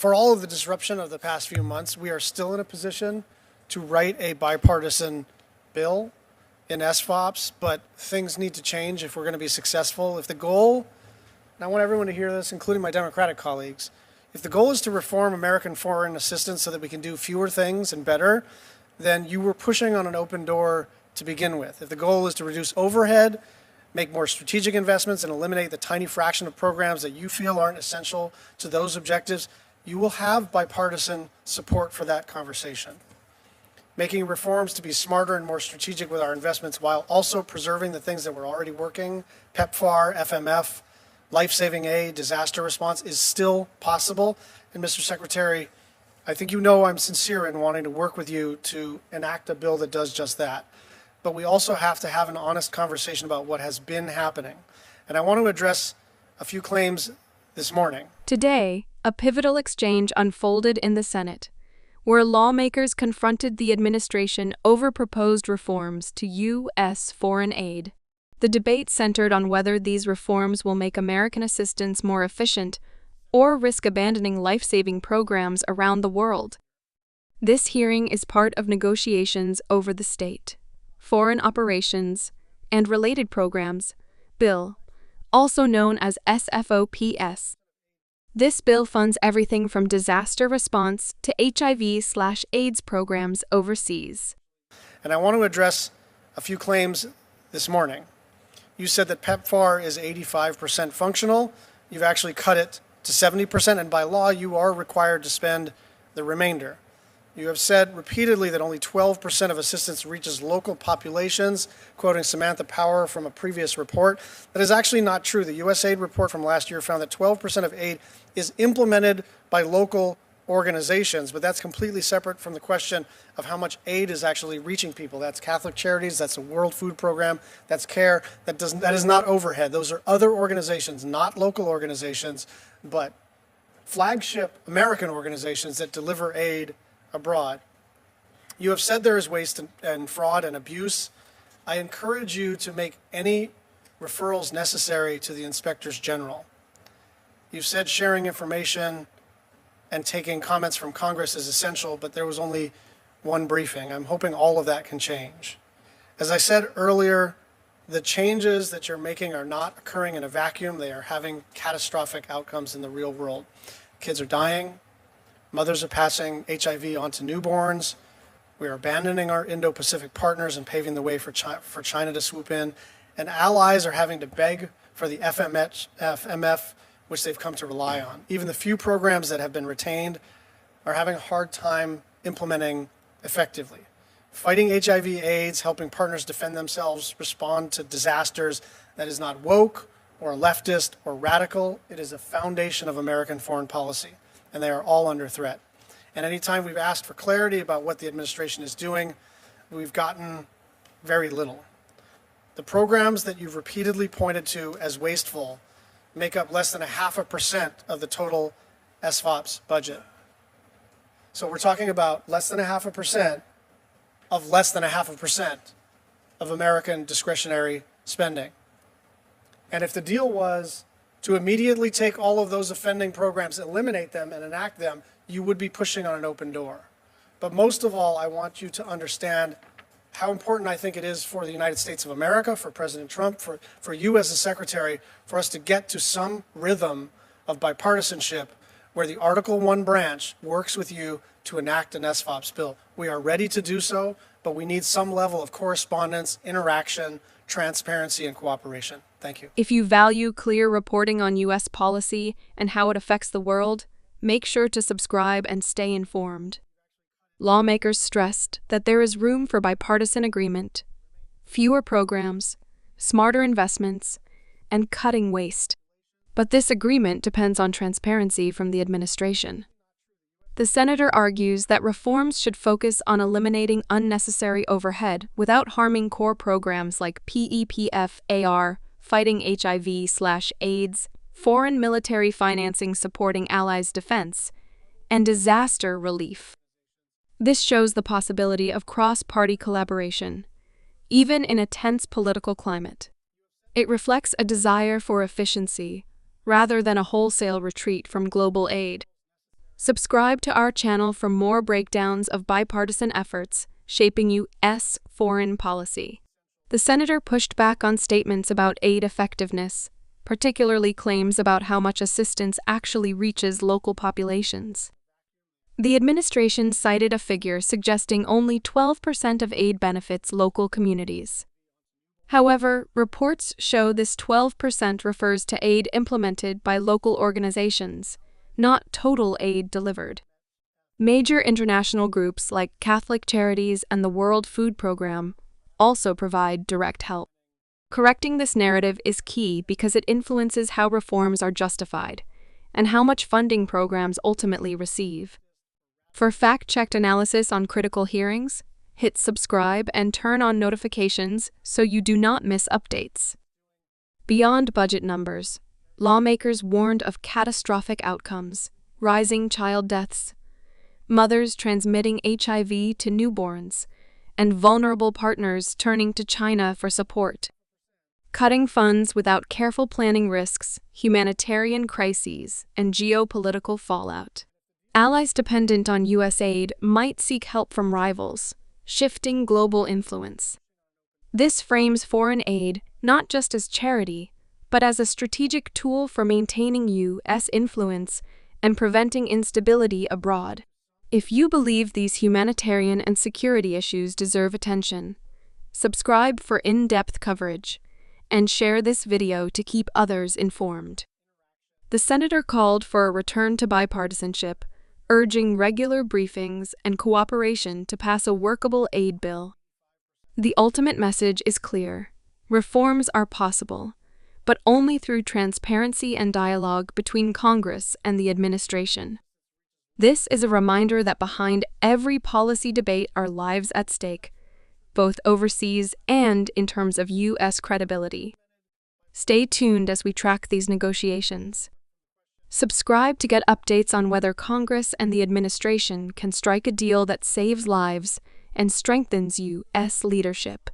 For all of the disruption of the past few months, we are still in a position to write a bipartisan bill in SFOPs, but things need to change if we're going to be successful. If the goal, and I want everyone to hear this, including my Democratic colleagues, if the goal is to reform American foreign assistance so that we can do fewer things and better, then you were pushing on an open door to begin with. If the goal is to reduce overhead, make more strategic investments, and eliminate the tiny fraction of programs that you feel aren't essential to those objectives, you will have bipartisan support for that conversation. Making reforms to be smarter and more strategic with our investments while also preserving the things that were already working, PEPFAR, FMF, life-saving aid, disaster response, is still possible. And Mr. Secretary, I think you know I'm sincere in wanting to work with you to enact a bill that does just that. But we also have to have an honest conversation about what has been happening. And I want to address a few claims this morning. Today, a pivotal exchange unfolded in the Senate, where lawmakers confronted the administration over proposed reforms to U.S. foreign aid. The debate centered on whether these reforms will make American assistance more efficient or risk abandoning life-saving programs around the world. This hearing is part of negotiations over the State, Foreign Operations, and Related Programs Bill, also known as SFOPS. This bill funds everything from disaster response to HIV/AIDS programs overseas. And I want to address a few claims this morning. You said that PEPFAR is 85% functional. You've actually cut it to 70%, and by law, you are required to spend the remainder. You have said repeatedly that only 12% of assistance reaches local populations, quoting Samantha Power from a previous report. That is actually not true. The USAID report from last year found that 12% of aid is implemented by local organizations, but that's completely separate from the question of how much aid is actually reaching people. That's Catholic Charities, that's the World Food Program, that's CARE, that is not overhead. Those are other organizations, not local organizations, but flagship American organizations that deliver aid abroad. You have said there is waste and fraud and abuse. I encourage you to make any referrals necessary to the inspectors general. You've said sharing information and taking comments from Congress is essential, but there was only one briefing. I'm hoping all of that can change. As I said earlier, the changes that you're making are not occurring in a vacuum. They are having catastrophic outcomes in the real world. Kids are dying. Mothers are passing HIV on to newborns. We are abandoning our Indo-Pacific partners and paving the way for China to swoop in. And allies are having to beg for the FMF, which they've come to rely on. Even the few programs that have been retained are having a hard time implementing effectively. Fighting HIV/AIDS, helping partners defend themselves, respond to disasters, that is not woke or leftist or radical. It is a foundation of American foreign policy, and they are all under threat. And anytime we've asked for clarity about what the administration is doing, we've gotten very little. The programs that you've repeatedly pointed to as wasteful make up less than 0.5% of the total SFOPS budget. So we're talking about less than 0.5% of less than 0.5% of American discretionary spending. And if the deal was to immediately take all of those offending programs, eliminate them, and enact them, you would be pushing on an open door. But most of all, I want you to understand how important I think it is for the United States of America, for President Trump, for you as a secretary, for us to get to some rhythm of bipartisanship where the Article 1 branch works with you to enact an SFOPS bill. We are ready to do so, but we need some level of correspondence, interaction, transparency, and cooperation. Thank you. If you value clear reporting on U.S. policy and how it affects the world, make sure to subscribe and stay informed. Lawmakers stressed that there is room for bipartisan agreement, fewer programs, smarter investments, and cutting waste. But this agreement depends on transparency from the administration. The senator argues that reforms should focus on eliminating unnecessary overhead without harming core programs like PEPFAR, fighting HIV/AIDS, foreign military financing supporting allies' defense, and disaster relief. This shows the possibility of cross-party collaboration, even in a tense political climate. It reflects a desire for efficiency, rather than a wholesale retreat from global aid. Subscribe to our channel for more breakdowns of bipartisan efforts shaping U.S. foreign policy. The senator pushed back on statements about aid effectiveness, particularly claims about how much assistance actually reaches local populations. The administration cited a figure suggesting only 12% of aid benefits local communities. However, reports show this 12% refers to aid implemented by local organizations, not total aid delivered. Major international groups like Catholic Charities and the World Food Program also provide direct help. Correcting this narrative is key because it influences how reforms are justified and how much funding programs ultimately receive. For fact-checked analysis on critical hearings, hit subscribe and turn on notifications so you do not miss updates. Beyond budget numbers, lawmakers warned of catastrophic outcomes, rising child deaths, mothers transmitting HIV to newborns, and vulnerable partners turning to China for support. Cutting funds without careful planning risks humanitarian crises and geopolitical fallout. Allies dependent on U.S. aid might seek help from rivals, shifting global influence. This frames foreign aid not just as charity, but as a strategic tool for maintaining U.S. influence and preventing instability abroad. If you believe these humanitarian and security issues deserve attention, subscribe for in-depth coverage and share this video to keep others informed. The senator called for a return to bipartisanship, urging regular briefings and cooperation to pass a workable aid bill. The ultimate message is clear: reforms are possible, but only through transparency and dialogue between Congress and the administration. This is a reminder that behind every policy debate are lives at stake, both overseas and in terms of U.S. credibility. Stay tuned as we track these negotiations. Subscribe to get updates on whether Congress and the administration can strike a deal that saves lives and strengthens U.S. leadership.